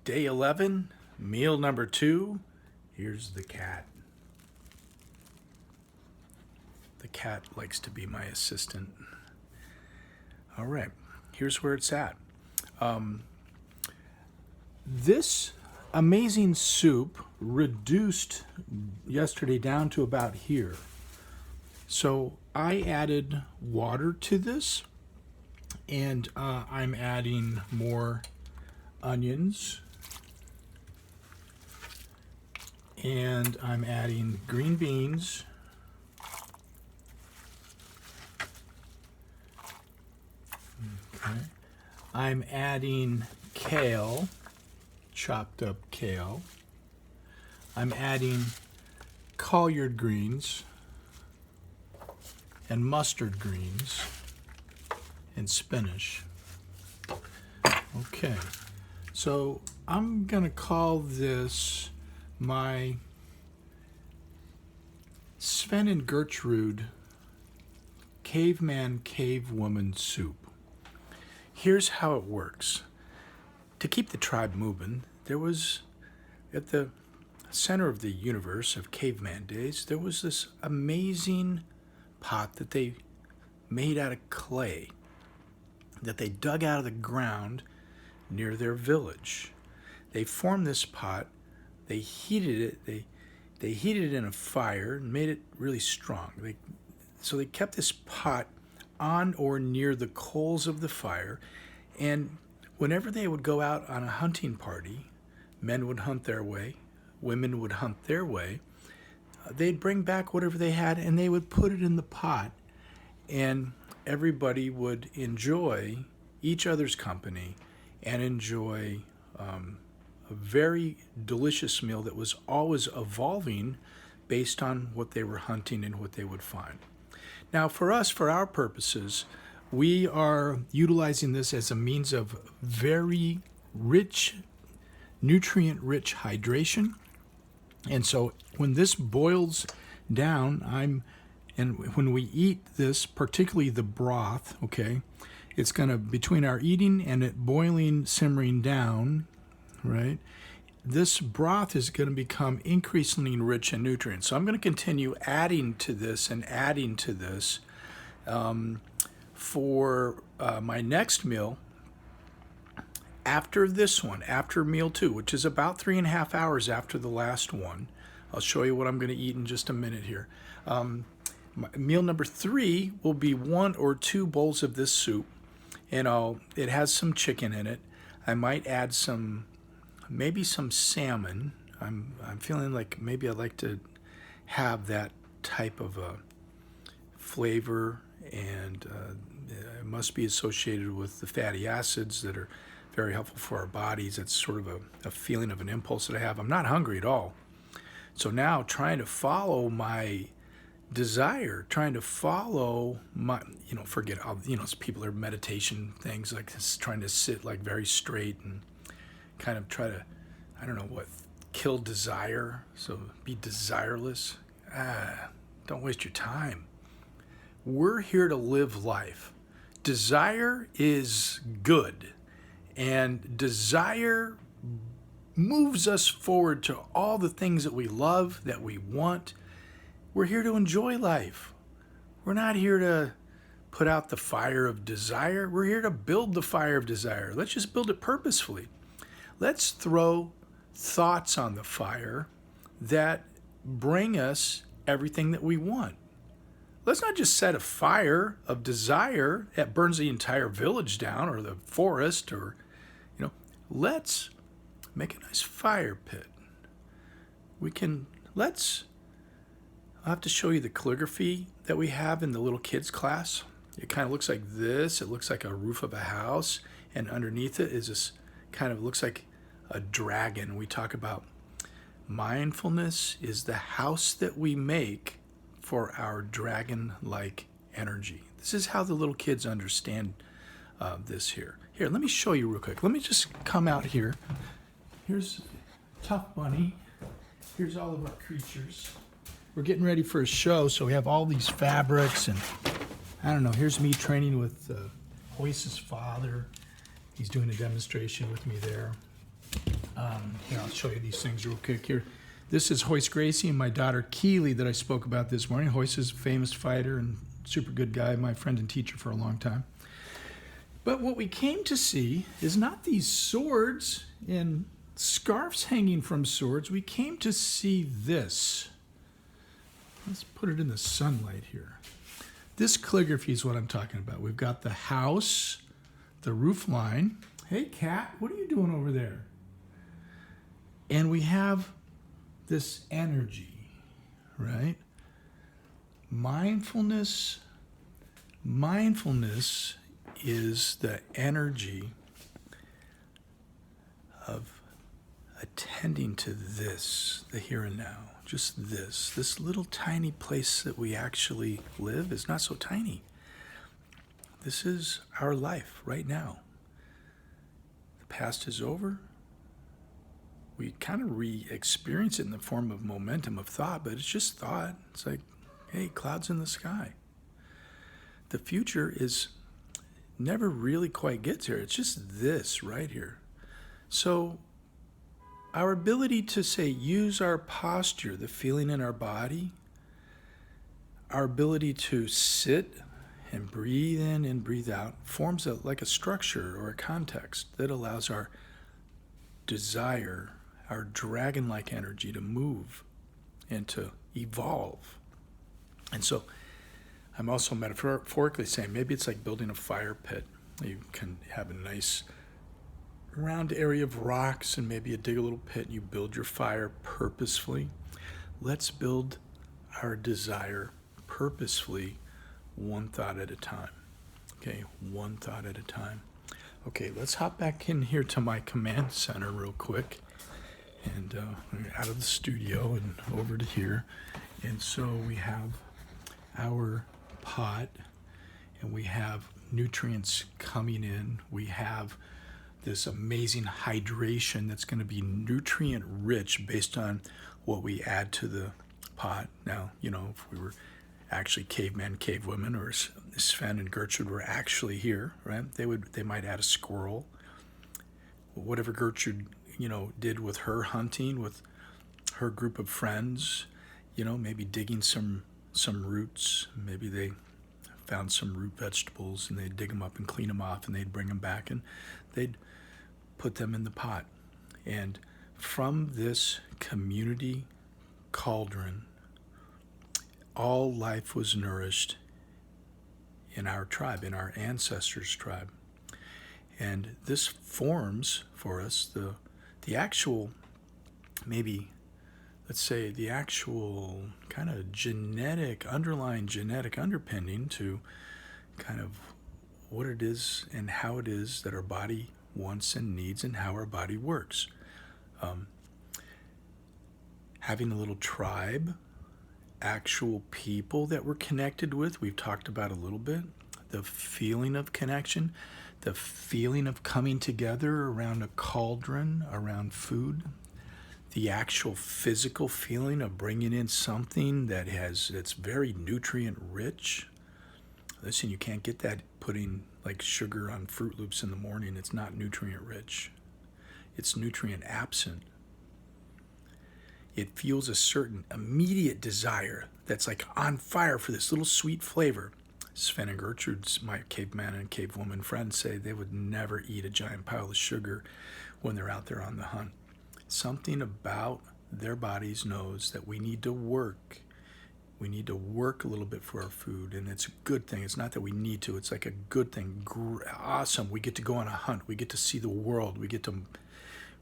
Day 11, meal number 2. Here's the cat. The cat likes to be my assistant. All right, here's where it's at. This amazing soup reduced yesterday down to about here. So I added water to this, and I'm adding more onions, and I'm adding green beans, okay. I'm adding kale, chopped up kale. I'm adding collard greens and mustard greens and spinach. Okay, so I'm gonna call this my Sven and Gertrude Caveman Cavewoman soup. Here's how it works. To keep the tribe moving, there was, at the center of the universe of caveman days, there was this amazing pot that they made out of clay that they dug out of the ground near their village. They formed this pot, they heated it, they heated it in a fire and made it really strong. So they kept this pot on or near the coals of the fire, and whenever they would go out on a hunting party, men would hunt their way, women would hunt their way, they'd bring back whatever they had and they would put it in the pot, and everybody would enjoy each other's company and enjoy a very delicious meal that was always evolving based on what they were hunting and what they would find. Now for us, for our purposes, we are utilizing this as a means of very rich, nutrient-rich hydration. And so when this boils down, and when we eat this, particularly the broth, okay, it's gonna, between our eating and it boiling, simmering down, right, this broth is gonna become increasingly rich in nutrients. So I'm gonna continue adding to this and adding to this for my next meal after this one, after meal 2, which is about 3.5 hours after the last one. I'll show you what I'm going to eat in just a minute here. Meal number 3 will be 1 or 2 bowls of this soup, and it has some chicken in it. I might add maybe some salmon. I'm feeling like maybe I'd like to have that type of a flavor, and it must be associated with the fatty acids that are very helpful for our bodies. It's sort of a feeling of an impulse that I have. I'm not hungry at all. So now trying to follow my desire, trying to follow my, forget all, people are meditation things, like this, trying to sit like very straight and kind of try to, kill desire. So be desireless. Don't waste your time. We're here to live life. Desire is good. And desire moves us forward to all the things that we love, that we want. We're here to enjoy life. We're not here to put out the fire of desire. We're here to build the fire of desire. Let's just build it purposefully. Let's throw thoughts on the fire that bring us everything that we want. Let's not just set a fire of desire that burns the entire village down or the forest, or, let's make a nice fire pit. I'll have to show you the calligraphy that we have in the little kids class. It kind of looks like this. It looks like a roof of a house, and underneath it is this kind of looks like a dragon. We talk about mindfulness is the house that we make for our dragon-like energy. This is how the little kids understand this here. Here, let me show you real quick. Let me just come out here. Here's Tough Bunny. Here's all of our creatures. We're getting ready for a show, so we have all these fabrics, and here's me training with Hoyce's father. He's doing a demonstration with me there. Here, I'll show you these things real quick here. This is Hoist Gracie and my daughter Keely that I spoke about this morning. Hoist is a famous fighter and super good guy, my friend and teacher for a long time. But what we came to see is not these swords and scarves hanging from swords. We came to see this. Let's put it in the sunlight here. This calligraphy is what I'm talking about. We've got the house, the roof line. Hey, cat, what are you doing over there? And we have this energy, right? Mindfulness is the energy of attending to this, the here and now. Just this little tiny place that we actually live is not so tiny. This is our life right now. The past is over. We kind of re-experience it in the form of momentum of thought, but it's just thought. It's like, hey, clouds in the sky. The future is never really quite gets here. It's just this right here. So our ability to say, use our posture, the feeling in our body, our ability to sit and breathe in and breathe out forms like a structure or a context that allows our desire, our dragon-like energy to move and to evolve. And so I'm also metaphorically saying maybe it's like building a fire pit. You can have a nice round area of rocks and maybe you dig a little pit and you build your fire purposefully. Let's build our desire purposefully, one thought at a time. Okay, one thought at a time. Okay, let's hop back in here to my command center real quick. And out of the studio and over to here. And so we have our pot and we have nutrients coming in. We have this amazing hydration that's going to be nutrient rich based on what we add to the pot. Now, if we were actually cavemen, cavewomen, or Sven and Gertrude were actually here, right? They might add a squirrel. Whatever Gertrude did with her hunting, with her group of friends, maybe digging some roots. Maybe they found some root vegetables and they'd dig them up and clean them off and they'd bring them back and they'd put them in the pot. And from this community cauldron, all life was nourished in our tribe, in our ancestors' tribe. And this forms for us the actual, maybe, let's say, the actual kind of underlying genetic underpinning to kind of what it is and how it is that our body wants and needs and how our body works. Having a little tribe, actual people that we're connected with, we've talked about a little bit, the feeling of connection, the feeling of coming together around a cauldron, around food, the actual physical feeling of bringing in something that's very nutrient rich. Listen, you can't get that putting like sugar on Fruit Loops in the morning. It's not nutrient rich. It's nutrient absent. It fuels a certain immediate desire that's like on fire for this little sweet flavor. Sven and Gertrude's, my caveman and cavewoman friends, say they would never eat a giant pile of sugar when they're out there on the hunt. Something about their bodies knows that we need to work. We need to work a little bit for our food, and it's a good thing. It's not that we need to. It's like a good thing. Awesome. We get to go on a hunt. We get to see the world. We get to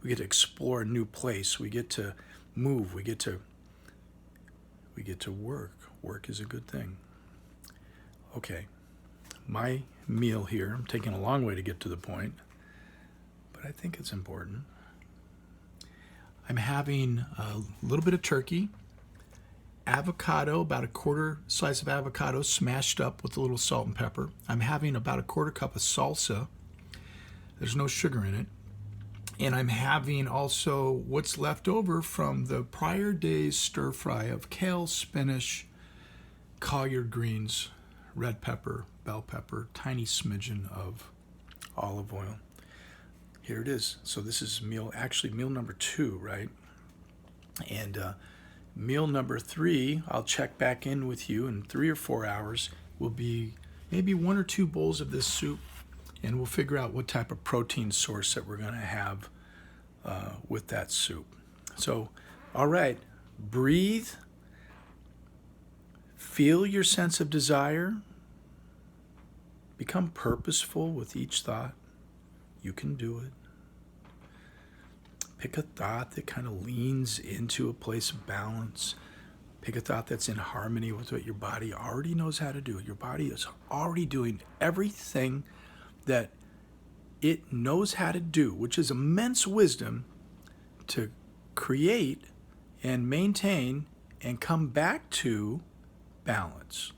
explore a new place. We get to move. We get to work. Work is a good thing. Okay, my meal here, I'm taking a long way to get to the point, but I think it's important. I'm having a little bit of turkey, avocado, about a quarter slice of avocado smashed up with a little salt and pepper. I'm having about a quarter cup of salsa. There's no sugar in it. And I'm having also what's left over from the prior day's stir fry of kale, spinach, collard greens, red pepper, bell pepper, tiny smidgen of olive oil. Here it is. So this is actually meal number 2, right? And meal number 3, I'll check back in with you in 3 or 4 hours. Will be maybe 1 or 2 bowls of this soup, and we'll figure out what type of protein source that we're going to have with that soup. So, all right, breathe. Feel your sense of desire. Become purposeful with each thought. You can do it. Pick a thought that kind of leans into a place of balance. Pick a thought that's in harmony with what your body already knows how to do. Your body is already doing everything that it knows how to do, which is immense wisdom to create and maintain and come back to balance.